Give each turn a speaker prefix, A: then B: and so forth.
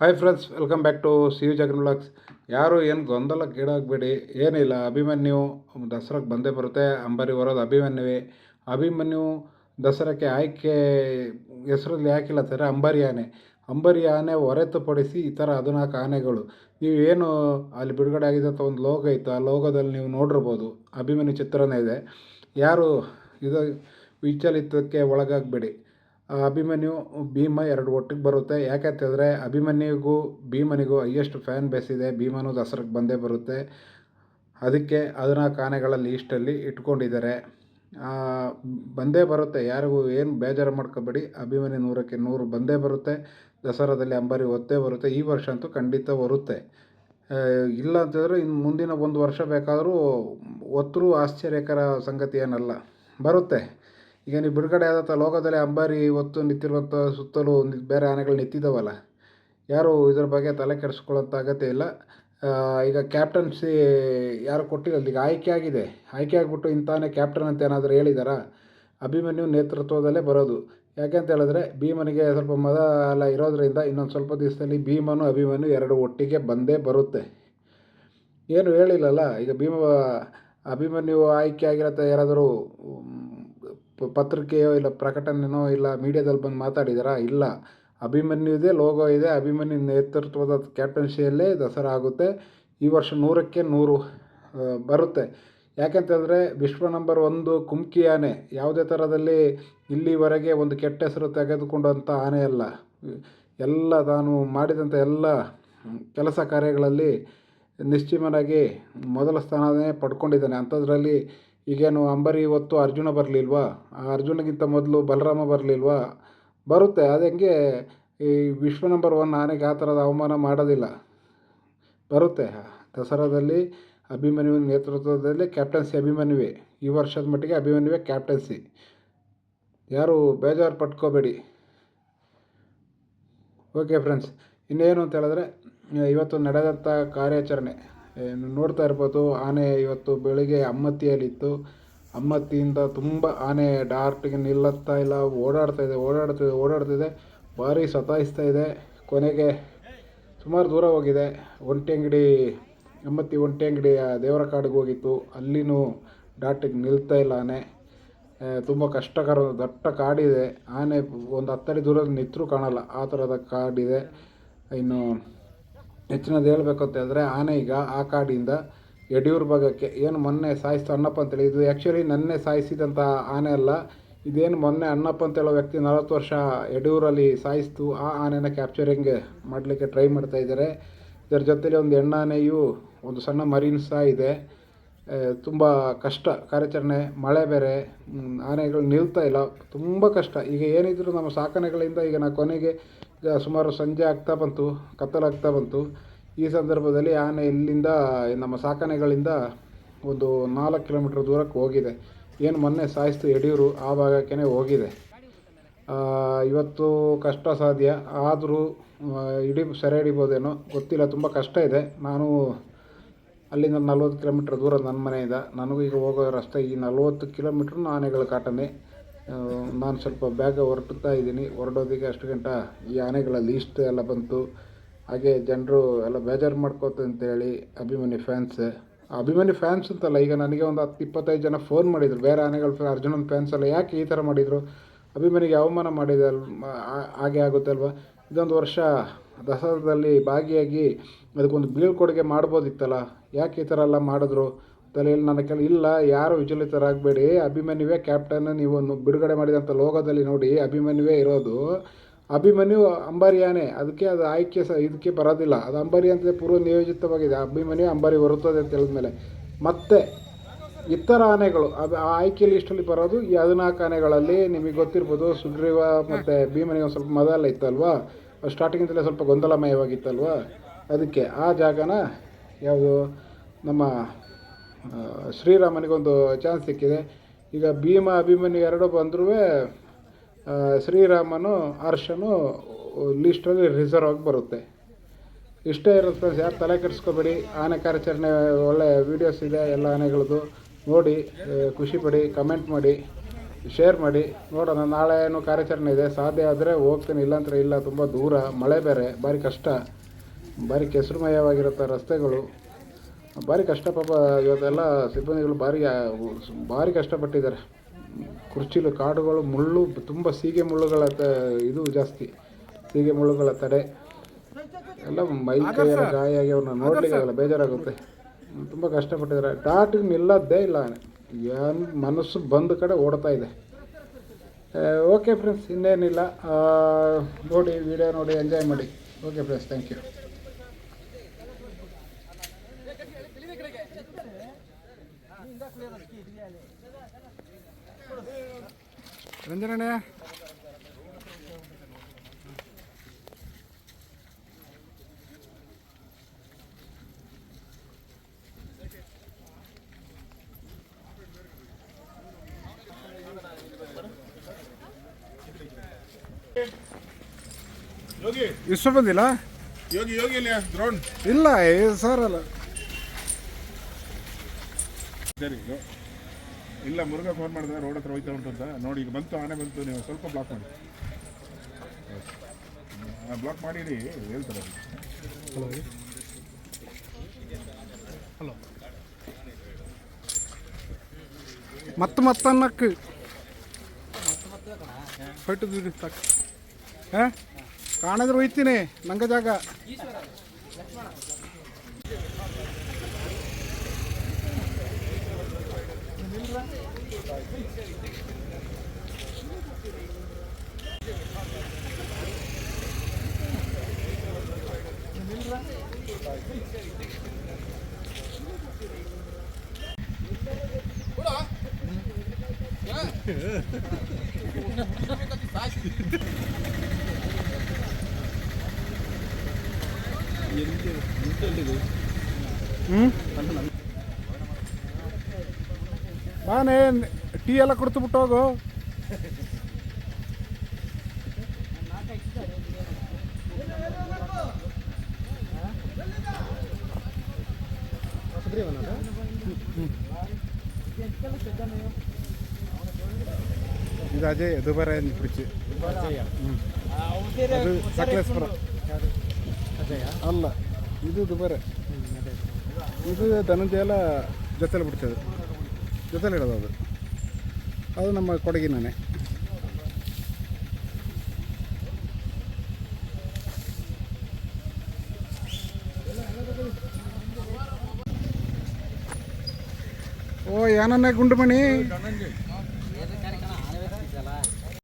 A: Hi friends, welcome back to C U Jagan blogs. ಯಾರು ಏನು ಗೊಂದಲಕ್ಕೀಡಾಗಬೇಡಿ. ಏನಿಲ್ಲ, ಅಭಿಮನ್ಯು ದಸರಾಕ್ಕೆ ಬಂದೇ ಬರುತ್ತೆ. ಅಂಬಾರಿ ಹೊರೋದು ಅಭಿಮನ್ಯುವೇ. ಅಭಿಮನ್ಯು ದಸರಾಕ್ಕೆ ಆಯ್ಕೆ ಹೆಸರಲ್ಲಿ ಯಾಕಿಲ್ಲ ಅಂತಾರೆ, ಅಂಬಾರಿ ಆನೆ ಹೊರತುಪಡಿಸಿ ಈ ಥರ 14 ಆನೆಗಳು. ನೀವು ಏನು ಅಲ್ಲಿ ಬಿಡುಗಡೆ ಆಗಿದೆ ಅಂತ ಒಂದು ಲೋಗೋ ಇತ್ತು, ಆ ಲೋಗೋದಲ್ಲಿ ನೀವು ನೋಡಿರ್ಬೋದು ಅಭಿಮನ್ಯು ಚಿತ್ರನೇ ಇದೆ. ಯಾರು ಇದು ವಿಚಲಿತಕ್ಕೆ ಒಳಗಾಗಬೇಡಿ. ಅಭಿಮನ್ಯು ಭೀಮ ಎರಡು ಒಟ್ಟಿಗೆ ಬರುತ್ತೆ. ಯಾಕಂತ ಹೇಳಿದ್ರೆ ಅಭಿಮನ್ಯುಗೂ ಭೀಮನಿಗೂ ಹೈಯೆಸ್ಟ್ ಫ್ಯಾನ್ ಬೇಸ್ ಇದೆ. ಭೀಮನು ದಸರಾಕ್ಕೆ ಬಂದೇ ಬರುತ್ತೆ. ಅದಕ್ಕೆ 14 ಆನೆಗಳ ಲೀಸ್ಟಲ್ಲಿ ಇಟ್ಕೊಂಡಿದ್ದಾರೆ. ಬಂದೇ ಬರುತ್ತೆ, ಯಾರಿಗೂ ಏನು ಬೇಜಾರು ಮಾಡ್ಕೋಬೇಡಿ. ಅಭಿಮನ್ಯು 100ಕ್ಕೆ 100 ಬಂದೇ ಬರುತ್ತೆ. ದಸರಾದಲ್ಲಿ ಅಂಬಾರಿ ಹೊತ್ತೇ ಬರುತ್ತೆ. ಈ ವರ್ಷ ಅಂತೂ ಖಂಡಿತ ಬರುತ್ತೆ. ಇಲ್ಲ ಅಂತಂದರೆ ಇನ್ನು ಮುಂದಿನ ಒಂದು ವರ್ಷ ಬೇಕಾದರೂ ಹೊತ್ತರೂ ಆಶ್ಚರ್ಯಕರ ಸಂಗತಿ ಏನಲ್ಲ, ಬರುತ್ತೆ. ಈಗ ನೀವು ಬಿಡುಗಡೆ ಆದಂಥ ಲೋಕದಲ್ಲಿ ಅಂಬಾರಿ ಹೊತ್ತು ನಿಂತಿರುವಂಥ ಸುತ್ತಲೂ ಬೇರೆ ಆನೆಗಳು ನಿಂತಿದ್ದಾವಲ್ಲ, ಯಾರು ಇದ್ರ ಬಗ್ಗೆ ತಲೆ ಕೆಡಿಸ್ಕೊಳ್ಳೋಂಥ ಅಗತ್ಯ ಇಲ್ಲ. ಈಗ ಕ್ಯಾಪ್ಟನ್ಸಿ ಯಾರು ಕೊಟ್ಟಿಲ್ಲ, ಈಗ ಆಯ್ಕೆ ಆಗಿದೆ. ಆಯ್ಕೆ ಆಗಿಬಿಟ್ಟು ಇಂಥಾನೇ ಕ್ಯಾಪ್ಟನ್ ಅಂತ ಏನಾದರೂ ಹೇಳಿದಾರಾ? ಅಭಿಮನ್ಯು ನೇತೃತ್ವದಲ್ಲೇ ಬರೋದು. ಯಾಕೆಂತ ಹೇಳಿದ್ರೆ ಭೀಮನಿಗೆ ಸ್ವಲ್ಪ ಮದ ಎಲ್ಲ ಇರೋದ್ರಿಂದ ಇನ್ನೊಂದು ಸ್ವಲ್ಪ ದಿವಸದಲ್ಲಿ ಭೀಮನು ಅಭಿಮನ್ಯು ಎರಡು ಒಟ್ಟಿಗೆ ಬಂದೇ ಬರುತ್ತೆ. ಏನು ಹೇಳಿಲ್ಲಲ್ಲ, ಈಗ ಅಭಿಮನ್ಯು ಆಯ್ಕೆ ಆಗಿರತ್ತೆ ಯಾರಾದರೂ ಪತ್ರಿಕೆಯೋ ಇಲ್ಲ ಪ್ರಕಟಣೆನೋ ಇಲ್ಲ ಮೀಡಿಯಾದಲ್ಲಿ ಬಂದು ಮಾತಾಡಿದಾರಾ? ಇಲ್ಲ. ಅಭಿಮನ್ಯುದೇ ಲೋಗೋ ಇದೆ. ಅಭಿಮನ್ಯು ನೇತೃತ್ವದ ಕ್ಯಾಪ್ಟನ್ಸಿಯಲ್ಲೇ ದಸರಾ ಆಗುತ್ತೆ. ಈ ವರ್ಷ 100ಕ್ಕೆ 100 ಬರುತ್ತೆ. ಯಾಕೆಂತಂದರೆ ವಿಶ್ವ ನಂಬರ್ 1 ಕುಮ್ಕಿ ಆನೆ ಯಾವುದೇ ಥರದಲ್ಲಿ ಇಲ್ಲಿವರೆಗೆ ಒಂದು ಕೆಟ್ಟ ಹೆಸರು ತೆಗೆದುಕೊಂಡಂಥ ಆನೆ ಅಲ್ಲ. ಎಲ್ಲ ತಾನು ಮಾಡಿದಂಥ ಎಲ್ಲ ಕೆಲಸ ಕಾರ್ಯಗಳಲ್ಲಿ ನಿಶ್ಚಿಮನಾಗಿ ಮೊದಲ ಸ್ಥಾನನೇ ಪಡ್ಕೊಂಡಿದ್ದಾನೆ. ಅಂಥದ್ರಲ್ಲಿ ಈಗೇನು ಅಂಬಾರಿ ಹೊತ್ತು ಅರ್ಜುನ ಬರಲಿಲ್ವಾ? ಆ ಅರ್ಜುನಗಿಂತ ಮೊದಲು ಬಲರಾಮ ಬರಲಿಲ್ವಾ? ಬರುತ್ತೆ. ಅದು ಹೆಂಗೆ ಈ ವಿಶ್ವ ನಂಬರ್ 1 ಆನೆಗೆ ಆ ಥರದ ಅವಮಾನ ಮಾಡೋದಿಲ್ಲ, ಬರುತ್ತೆ. ದಸರಾದಲ್ಲಿ ಅಭಿಮನ್ಯು ನೇತೃತ್ವದಲ್ಲಿ ಕ್ಯಾಪ್ಟನ್ಸಿ ಅಭಿಮನ್ಯುವೇ. ಈ ವರ್ಷದ ಮಟ್ಟಿಗೆ ಅಭಿಮನ್ಯುವೇ ಕ್ಯಾಪ್ಟನ್ಸಿ. ಯಾರು ಬೇಜಾರು ಪಟ್ಕೋಬೇಡಿ. ಓಕೆ ಫ್ರೆಂಡ್ಸ್, ಇನ್ನೇನು ಅಂತ ಹೇಳಿದ್ರೆ ಇವತ್ತು ನಡೆದಂಥ ಕಾರ್ಯಾಚರಣೆ ನೋಡ್ತಾ ಇರ್ಬೋದು. ಆನೆ ಇವತ್ತು ಬೆಳಿಗ್ಗೆ ಅಮ್ಮತ್ತಿಯಲ್ಲಿತ್ತು. ಅಮ್ಮತ್ತಿಯಿಂದ ತುಂಬ ಆನೆ ಡಾರ್ಟಿಗೆ ನಿಲ್ಲುತ್ತಾ ಇಲ್ಲ, ಓಡಾಡ್ತಿದೆ, ಭಾರಿ ಸತಾಯಿಸ್ತಾ ಇದೆ. ಕೊನೆಗೆ ಸುಮಾರು ದೂರ ಹೋಗಿದೆ. ಅಮ್ಮತ್ತಿ ಒಂಟೆಂಗಡಿ ದೇವರ ಕಾಡಿಗೆ ಹೋಗಿತ್ತು. ಅಲ್ಲಿನೂ ಡಾರ್ಟಿಗೆ ನಿಲ್ತಾ ಇಲ್ಲ ಆನೆ. ತುಂಬ ಕಷ್ಟಕರ ದಟ್ಟ ಕಾಡಿದೆ. ಆನೆ ಒಂದು 10 ಅಡಿ ದೂರದ ನಿಂತರೂ ಕಾಣಲ್ಲ, ಆ ಥರದ ಕಾಡಿದೆ. ಇನ್ನು ಹೆಚ್ಚಿನದು ಹೇಳಬೇಕು ಅಂತ ಹೇಳಿದ್ರೆ ಆನೆ ಈಗ ಆ ಕಾಡಿಂದ ಯಡಿಯೂರು ಭಾಗಕ್ಕೆ ಏನು ಮೊನ್ನೆ ಸಾಯಿಸ್ತು ಅಣ್ಣಪ್ಪ ಅಂತೇಳಿ, ಇದು ಆ್ಯಕ್ಚುಲಿ ನನ್ನೇ ಸಾಯಿಸಿದಂಥ ಆನೆ ಅಲ್ಲ. ಇದೇನು ಮೊನ್ನೆ ಅಣ್ಣಪ್ಪ ಅಂತ ಹೇಳೋ ವ್ಯಕ್ತಿ 40 ವರ್ಷ ಯಡಿಯೂರಲ್ಲಿ ಸಾಯಿಸ್ತು, ಆ ಆನೆನ ಕ್ಯಾಪ್ಚರಿಂಗ್ ಮಾಡಲಿಕ್ಕೆ ಟ್ರೈ ಮಾಡ್ತಾ ಇದ್ದಾರೆ. ಇದರ ಜೊತೆಲಿ ಒಂದು ಹೆಣ್ಣಾನೆಯು ಒಂದು ಸಣ್ಣ ಮರಿನೂ ಸಹ ಇದೆ. ತುಂಬ ಕಷ್ಟ ಕಾರ್ಯಾಚರಣೆ. ಮಳೆ ಬೇರೆ, ಆನೆಗಳು ನಿಲ್ತಾ ಇಲ್ಲ, ತುಂಬ ಕಷ್ಟ. ಈಗ ಏನಿದ್ರು ನಮ್ಮ ಸಾಕಣೆಗಳಿಂದ ಈಗ ಕೊನೆಗೆ ಈಗ ಸುಮಾರು ಸಂಜೆ ಆಗ್ತಾ ಬಂತು, ಕತ್ತಲಾಗ್ತಾ ಬಂತು. ಈ ಸಂದರ್ಭದಲ್ಲಿ ಆನೆ ಇಲ್ಲಿಂದ ನಮ್ಮ ಸಾಕಣೆಗಳಿಂದ ಒಂದು 4 ಕಿಲೋಮೀಟ್ರ್ ದೂರಕ್ಕೆ ಹೋಗಿದೆ. ಏನು ಮೊನ್ನೆ ಸಾಯಿಸ್ತು ಯಡಿಯೂರು ಆ ಭಾಗಕ್ಕೇ ಹೋಗಿದೆ. ಇವತ್ತು ಕಷ್ಟ ಸಾಧ್ಯ, ಆದರೂ ಸೆರೆ ಹಿಡಿಬೋದೇನೋ ಗೊತ್ತಿಲ್ಲ. ತುಂಬ ಕಷ್ಟ ಇದೆ. ನಾನು ಅಲ್ಲಿಂದ 40 ಕಿಲೋಮೀಟ್ರ್ ದೂರ ನನ್ನ ಮನೆಯಿಂದ. ನನಗೂ ಈಗ ಹೋಗೋ ರಸ್ತೆ ಈ 40 ಕಿಲೋಮೀಟ್ರ್ ಆನೆಗಳ ಕಾಟನೆ. ನಾನು ಸ್ವಲ್ಪ ಬೇಗ ಹೊರಡ್ತಾ ಇದ್ದೀನಿ. ಹೊರಡೋದಿಗೆ ಅಷ್ಟು ಗಂಟ ಈ ಆನೆಗಳ ಲೀಸ್ಟ್ ಎಲ್ಲ ಬಂತು. ಹಾಗೆ ಜನರು ಎಲ್ಲ ಬೇಜಾರು ಮಾಡ್ಕೋತ ಅಂತೇಳಿ ಅಭಿಮನ್ಯು ಫ್ಯಾನ್ಸ್ ಅಂತಲ್ಲ, ಈಗ ನನಗೆ ಒಂದು 10-25 ಜನ ಫೋನ್ ಮಾಡಿದರು. ಬೇರೆ ಆನೆಗಳ ಅರ್ಜುನನ ಫ್ಯಾನ್ಸ್ ಎಲ್ಲ ಯಾಕೆ ಈ ಥರ ಮಾಡಿದರು, ಅಭಿಮನ್ಯುಗೆ ಅವಮಾನ ಮಾಡಿದೆ ಹಾಗೆ ಆಗುತ್ತೆ ಅಲ್ವಾ. ಇದೊಂದು ವರ್ಷ ದಸರಾದಲ್ಲಿ ಭಾಗಿಯಾಗಿ ಅದಕ್ಕೊಂದು ಬೀಳ್ಕೊಡುಗೆ ಮಾಡ್ಬೋದಿತ್ತಲ್ಲ, ಯಾಕೆ ಈ ಥರ ಎಲ್ಲ ಮಾಡಿದ್ರು ತಲೆಯಲ್ಲಿ ನನ್ನ ಇಲ್ಲ. ಯಾರು ವಿಚಲಿತರಾಗಬೇಡಿ. ಅಭಿಮನ್ಯುವೇ ಕ್ಯಾಪ್ಟನ್. ನೀವು ಬಿಡುಗಡೆ ಮಾಡಿದಂಥ ಲೋಗೋದಲ್ಲಿ ನೋಡಿ ಅಭಿಮನ್ಯುವೇ ಇರೋದು. ಅಭಿಮನ್ಯು ಅಂಬಾರಿ ಆನೆ, ಅದಕ್ಕೆ ಅದು ಆಯ್ಕೆ ಇದಕ್ಕೆ ಬರೋದಿಲ್ಲ. ಅದು ಅಂಬಾರಿ ಅಂತಲೇ ಪೂರ್ವ ನಿಯೋಜಿತವಾಗಿದೆ. ಅಭಿಮನ್ಯು ಅಂಬಾರಿ ಬರುತ್ತದೆ ಅಂತ ಹೇಳಿದ್ಮೇಲೆ ಮತ್ತೆ ಇತರ ಆನೆಗಳು ಆ ಆಯ್ಕೆ ಲಿಸ್ಟಲ್ಲಿ ಬರೋದು ಈ 14 ಆನೆಗಳಲ್ಲಿ. ನಿಮಗೆ ಗೊತ್ತಿರ್ಬೋದು, ಸುಗ್ರೀವ ಮತ್ತು ಭೀಮನಿಗೆ ಒಂದು ಸ್ವಲ್ಪ ಮದ ಎಲ್ಲ ಇತ್ತಲ್ವಾ, ಸ್ಟಾರ್ಟಿಂಗಿಂದಲೇ ಸ್ವಲ್ಪ ಗೊಂದಲಮಯವಾಗಿತ್ತಲ್ವ. ಅದಕ್ಕೆ ಆ ಜಾಗನ ಯಾವುದು ನಮ್ಮ ಶ್ರೀರಾಮನಿಗೊಂದು ಚಾನ್ಸ್ ಸಿಕ್ಕಿದೆ. ಈಗ ಅಭಿಮನ್ಯು ಎರಡೂ ಬಂದರೂ ಶ್ರೀರಾಮನು ಹರ್ಷನು ಲೀಸ್ಟಲ್ಲಿ ರಿಸರ್ವ್ ಆಗಿ ಬರುತ್ತೆ. ಇಷ್ಟೇ ಇರುತ್ತೆ ಫ್ರೆಂಡ್ಸ್, ಯಾರು ತಲೆ ಕೆಡಿಸ್ಕೋಬೇಡಿ. ಆನೆ ಕಾರ್ಯಾಚರಣೆ ಒಳ್ಳೆ ವೀಡಿಯೋಸ್ ಇದೆ ಎಲ್ಲ ಆನೆಗಳದ್ದು, ನೋಡಿ ಖುಷಿಪಡಿ, ಕಮೆಂಟ್ ಮಾಡಿ. ಶೇರ್ ಮಾಡಿ. ನೋಡೋಣ, ನಾಳೆ ಏನೋ ಕಾರ್ಯಾಚರಣೆ ಇದೆ, ಸಾಧ್ಯ ಆದರೆ ಹೋಗ್ತೀನಿ, ಇಲ್ಲಾಂದರೆ ಇಲ್ಲ. ತುಂಬ ದೂರ, ಮಳೆ ಬೇರೆ, ಭಾರಿ ಕಷ್ಟ, ಭಾರಿ ಕೆಸರುಮಯವಾಗಿರುತ್ತೆ ರಸ್ತೆಗಳು, ಭಾರಿ ಕಷ್ಟ. ಪಾಪ ಇವತ್ತೆಲ್ಲ ಸಿಬ್ಬಂದಿಗಳು ಭಾರಿ ಕಷ್ಟಪಟ್ಟಿದ್ದಾರೆ. ಕುರ್ಚಿಲು ಕಾಡುಗಳು, ಮುಳ್ಳು, ತುಂಬ ಸೀಗೆ ಮುಳ್ಳುಗಳ ಇದು ಜಾಸ್ತಿ, ಸೀಗೆ ಮುಳ್ಳುಗಳ ತಡೆ ಎಲ್ಲ ಮೈ ಕೈಯೆಲ್ಲ ಗಾಯ ಆಗಿ ಅವ್ರನ್ನ ನೋಡಲಿಕ್ಕೆ ಆಗಲ್ಲ, ಬೇಜಾರಾಗುತ್ತೆ. ತುಂಬ ಕಷ್ಟಪಟ್ಟಿದ್ದಾರೆ. ಟಾಟಿಗೆ ನಿಲ್ಲೋದೇ ಇಲ್ಲ, ಏನು ಮನಸ್ಸು ಬಂದ ಕಡೆ ಓಡ್ತಾ ಇದೆ. ಓಕೆ ಫ್ರೆಂಡ್ಸ್, ಇನ್ನೇನಿಲ್ಲ, ನೋಡಿ ವಿಡಿಯೋ ನೋಡಿ ಎಂಜಾಯ್ ಮಾಡಿ. Okay friends, thank you. ರಂಜನಣ್ಣ,
B: ಯೋಗಿ
A: ಇಷ್ಟು ಬಂದಿಲ್ಲ.
B: ಯೋಗಿ ಯೋಗಿ ಇಲ್ಲ ಗ್ರೌಂಡ್
A: ಇಲ್ಲ ಸರ್, ಅಲ್ಲ
B: ಸರಿ. ಇಲ್ಲ, ಮುರುಘಾ ಫೋನ್ ಮಾಡಿದ್ರೆ ರೋಡ್ ಹತ್ರ ಹೋಯ್ತಾ ಉಂಟು ಅಂತ ನೋಡಿ. ಈಗ ಬಂತು, ಆನೆ ಬಂತು, ನೀವು ಸ್ವಲ್ಪ ಬ್ಲಾಕ್ ಮಾಡಿ. ಬ್ಲಾಕ್ ಮಾಡಿ ಹೇಳ್ತಾರೆ.
A: ಹಲೋ, ಮತ್ತನ್ನಕ್ಕೆ ಹೊಟ್ಟಿದ್ದು ಸಾಕು. ಹಾಂ, ಕಾಣಿದ್ರೆ ಹೋಯ್ತೀನಿ, ನಂಗೆ ಜಾಗ. ಬಾನೇ, ಟೀ ಎಲ್ಲ ಕುಡಿತು ಬಿಟ್ಟು ಹೋಗು. ಇದು ಅಜಯ್ ದುಬಾರೆ ಕುರ್ಚಿ, ಅದು ಸಕಲೇಶ್ಪುರ ಅಲ್ಲ, ಇದು ದುಬಾರೆ. ಇದು ಧನಂಜಯ ಜೊತೆಲಿ ಬಿಡ್ತದೆ, ಜೊತೆಲಿ ಇಡೋದು ಅದು ನಮ್ಮ ಕೊಡಗಿನೇ. ಓ ಏನನ್ನೇ ಗುಂಡುಮಣಿ.